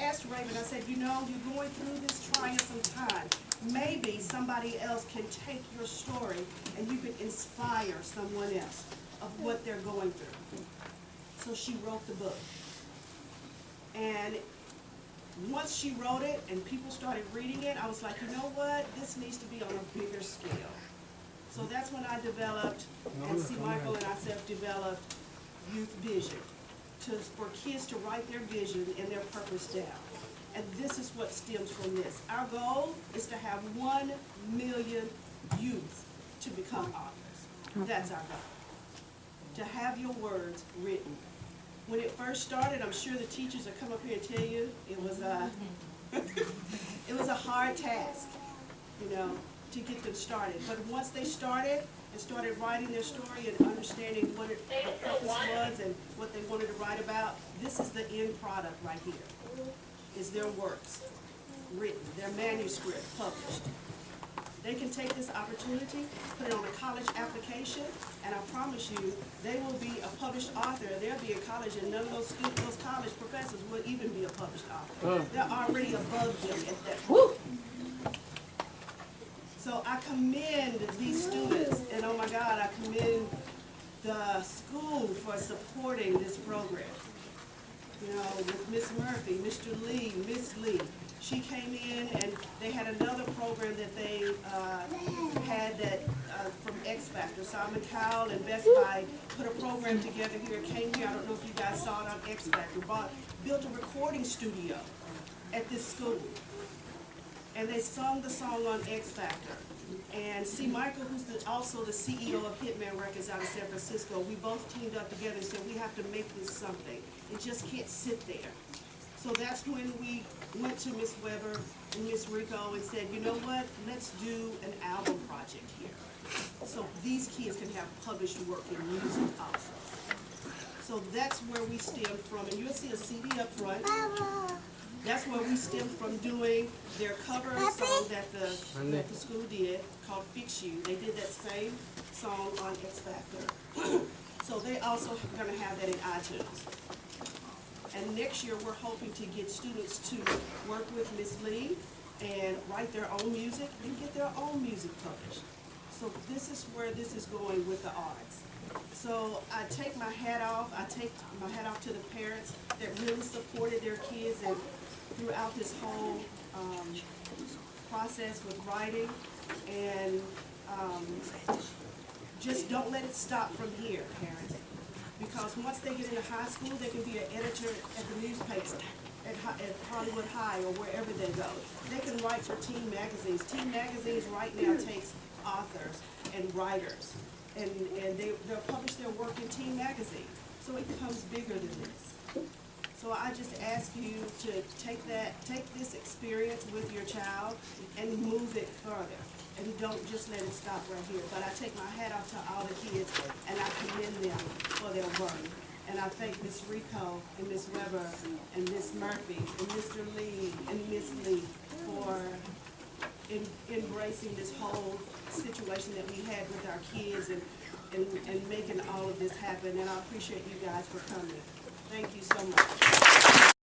asked Raven, I said, you know, you're going through this, trying some time. Maybe somebody else can take your story and you can inspire someone else of what they're going through. So she wrote the book. And once she wrote it and people started reading it, I was like, you know what? This needs to be on a bigger scale. So that's when I developed, and C. Michael and I developed Youth Vision, for kids to write their vision and their purpose down. And this is what stems from this. Our goal is to have 1 million youth to become authors. That's our goal. To have your words written. When it first started, I'm sure the teachers will come up here and tell you, it was a hard task, you know, to get them started. But once they started and started writing their story and understanding what the purpose was and what they wanted to write about, this is the end product right here, is their works written, their manuscript published. They can take this opportunity, put it on a college application, and I promise you, they will be a published author. They'll be in college, and none of those college professors will even be a published author. They're already above them at that point. So I commend these students, and oh my God, I commend the school for supporting this program. You know, with Miss Murphy, Mr. Lee, Miss Lee. She came in and they had another program that they had that from X Factor. Simon Cowell and Best Buy put a program together here, came here, I don't know if you guys saw it on X Factor, built a recording studio at this school. And they sung the song on X Factor. And C. Michael, who's also the CEO of Hitman Records out of San Francisco, we both teamed up together and said, we have to make this something. It just can't sit there. So that's when we went to Miss Weber and Miss Rico and said, you know what, let's do an album project here. So these kids can have published work in music also. So that's where we stem from. And you'll see a CD up front. That's where we stem from doing their cover song that the school did called Fix You. They did that same song on X Factor. So they also are going to have that in iTunes. And next year we're hoping to get students to work with Miss Lee and write their own music and get their own music published. So this is where this is going with the arts. So I take my hat off. I take my hat off to the parents that really supported their kids and throughout this whole process with writing, and just don't let it stop from here, parents. Because once they get into high school, they can be an editor at the newspaper, at Hollywood High or wherever they go. They can write for teen magazines. Teen magazines right now takes authors and writers, and they'll publish their work in teen magazines. So it becomes bigger than this. So I just ask you to take this experience with your child and move it further. And don't just let it stop right here. But I take my hat off to all the kids, and I commend them for their work. And I thank Miss Rico and Miss Weber and Miss Murphy and Mr. Lee and Miss Lee for embracing this whole situation that we had with our kids and making all of this happen. And I appreciate you guys for coming. Thank you so much.